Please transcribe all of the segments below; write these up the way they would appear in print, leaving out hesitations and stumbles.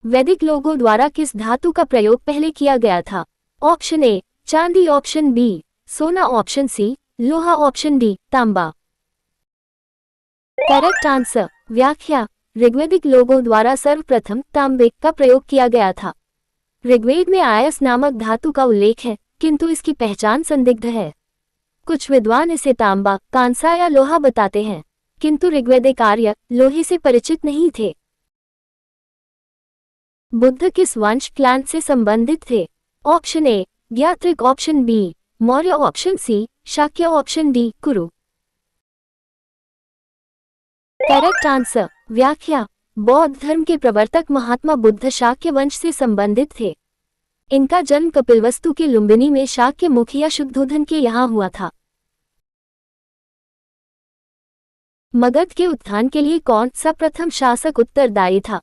वैदिक लोगों द्वारा किस धातु का प्रयोग पहले किया गया था? ऑप्शन ए चांदी, ऑप्शन बी सोना, ऑप्शन सी लोहा, ऑप्शन डी तांबा। Correct answer. व्याख्या। ऋग्वैदिक लोगों द्वारा सर्वप्रथम तांबे का प्रयोग किया गया था। ऋग्वेद में आयस नामक धातु का उल्लेख है, किंतु इसकी पहचान संदिग्ध है। कुछ विद्वान इसे तांबा, कांसा या लोहा बताते हैं, किंतु ऋग्वैदिक आर्य लोहे से परिचित नहीं थे। बुद्ध किस वंश क्लैन से संबंधित थे? Option A Jnatrika, option B Maurya, option C Shakya, option D Kuru. Correct answer. व्याख्या। बौद्ध धर्म के प्रवर्तक महात्मा बुद्ध शाक्य वंश से संबंधित थे। इनका जन्म कपिलवस्तु के लुम्बिनी में शाक्य मुखिया शुद्धोधन के यहाँ हुआ था। मगध के उत्थान के लिए कौन सा प्रथम शासक उत्तरदायी था?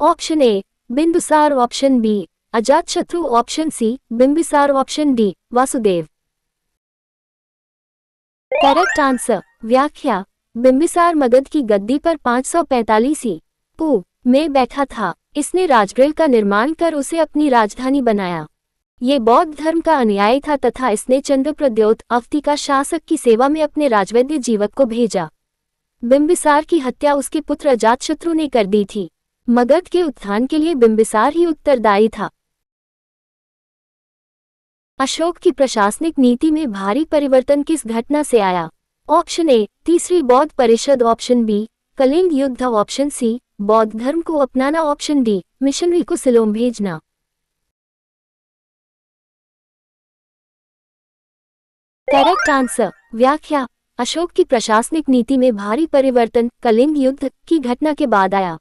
Option A Bindusara, option B Ajatashatru, option C Bimbisara, option D Vasudeva. Correct answer. व्याख्या। बिंबिसार मगध की गद्दी पर 545 ईपू में बैठा था। इसने राजगृह का निर्माण कर उसे अपनी राजधानी बनाया। ये बौद्ध धर्म का अनुयायी था तथा इसने चंद्रप्रद्योत अवती का शासक की सेवा में अपने राजवैद्य जीवक को भेजा। बिंबिसार की हत्या उसके पुत्र अजातशत्रु ने कर दी थी। मगध के उत्थान के लिए बिंबिसार ही उत्तरदायी था। अशोक की प्रशासनिक नीति में भारी परिवर्तन किस घटना से आया? ऑप्शन ए तीसरी बौद्ध परिषद, ऑप्शन बी कलिंग युद्ध, ऑप्शन सी बौद्ध धर्म को अपनाना, ऑप्शन डी मिशनरी को सिलोम भेजना। Correct answer. व्याख्या। अशोक की प्रशासनिक नीति में भारी परिवर्तन कलिंग युद्ध की घटना के बाद आया।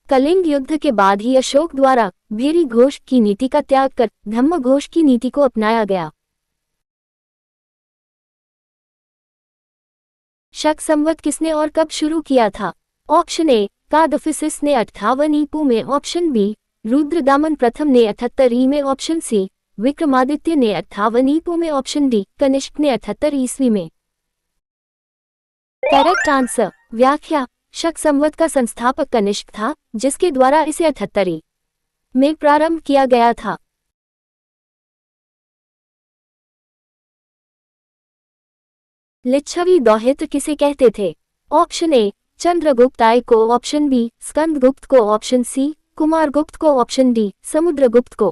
कलिंग युद्ध के बाद ही अशोक द्वारा भीरी घोष की नीति का त्याग कर धम्म घोष की नीति को अपनाया गया। शक संवत किसने और कब शुरू किया था? ऑप्शन ए कादफिसिस ने 58 ईपू में, ऑप्शन बी रुद्रदामन प्रथम ने 78 ई में, ऑप्शन सी विक्रमादित्य ने 58 ईपू में, ऑप्शन डी कनिष्क ने 78 ईस्वी में। Correct answer. व्याख्या। शक संवत का संस्थापक कनिष्क था, जिसके द्वारा इसे 78 ई में प्रारंभ किया गया था। लिच्छवी दौहित्र किसे कहते थे? ऑप्शन ए चंद्रगुप्त आय को, ऑप्शन बी स्कंदगुप्त को, ऑप्शन सी कुमारगुप्त को, ऑप्शन डी समुद्रगुप्त को।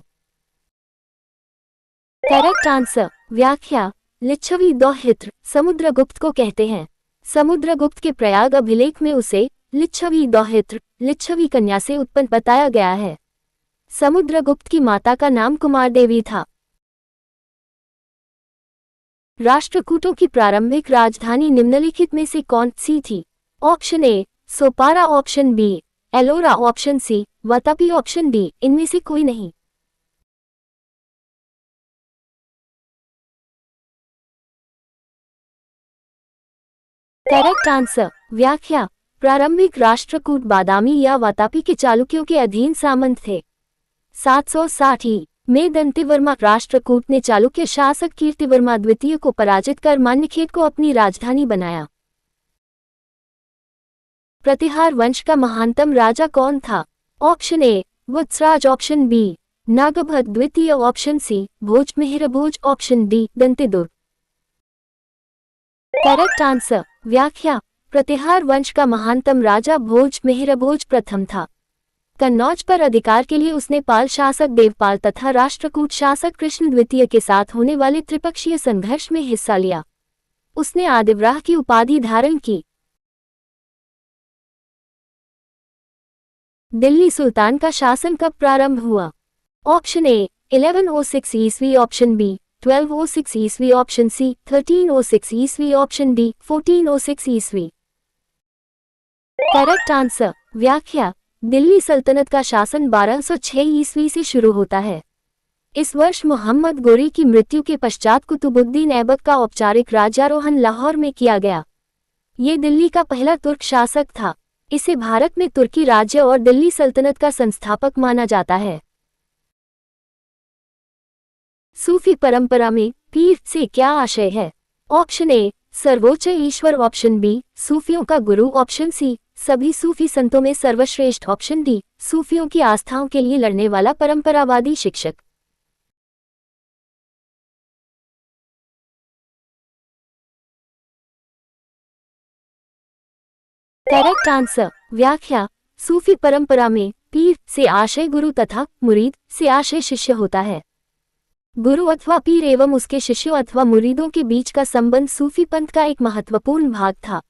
Correct answer. व्याख्या। लिच्छवी दौहित्र समुद्रगुप्त को कहते हैं। समुद्रगुप्त के प्रयाग अभिलेख में उसे लिच्छवी दौहित्र लिच्छवी कन्या से उत्पन्न बताया गया है। समुद्रगुप्त की माता का नाम कुमारदेवी था। राष्ट्रकूटों की प्रारंभिक राजधानी निम्नलिखित में से कौन सी थी? Option A Sopara, option B Ellora, option C Vatapi, option D इनमें से कोई नहीं। Correct answer. व्याख्या। प्रारंभिक राष्ट्रकूट बादामी या वातापी के चालुक्यों के अधीन सामंत थे। 760 ई में दंतिवर्मा राष्ट्रकूट ने चालुक्य शासक कीर्तिवर्मा द्वितीय को पराजित कर मान्यखेट को अपनी राजधानी बनाया। प्रतिहार वंश का महानतम राजा कौन था? Option A Vatsaraja, option B Nagabhata द्वितीय, option C Bhoj Mihirbhoj, option D Dantidurga. Correct answer. व्याख्या। प्रतिहार वंश का महानतम राजा भोज मिहिरभोज प्रथम था। कन्नौज पर अधिकार के लिए उसने पाल शासक देवपाल तथा राष्ट्रकूट शासक कृष्ण द्वितीय के साथ होने वाले त्रिपक्षीय संघर्ष में हिस्सा लिया। उसने आदिव्राह की उपाधि धारण की। दिल्ली सुल्तान का शासन कब प्रारंभ हुआ? ऑप्शन ए 1106 ईस्वी, ऑप्शन बी 1206 ईस्वी, ऑप्शन सी 1306 ईस्वी, ऑप्शन डी 1406 ईस्वी। Correct answer. व्याख्या। दिल्ली सल्तनत का शासन 1206 ईस्वी से शुरू होता है। इस वर्ष मोहम्मद गोरी की मृत्यु के पश्चात कुतुबुद्दीन ऐबक का औपचारिक राज्यारोहण लाहौर में किया गया। ये दिल्ली का पहला तुर्क शासक था। इसे भारत में तुर्की राज्य और दिल्ली सल्तनत का संस्थापक माना जाता है। सूफी परंपरा में पीर से क्या आशय है? ऑप्शन ए सर्वोच्च ईश्वर, ऑप्शन बी सूफियों का गुरु, ऑप्शन सी सभी सूफी संतों में सर्वश्रेष्ठ ऑप्शन डी, सूफियों की आस्थाओं के लिए लड़ने वाला परंपरावादी शिक्षक। Correct answer. व्याख्या। सूफी परंपरा में पीर से आशय गुरु तथा मुरीद से आशय शिष्य होता है। गुरु अथवा पीर एवं उसके शिष्यों अथवा मुरीदों के बीच का संबंध सूफी पंथ का एक महत्वपूर्ण भाग था।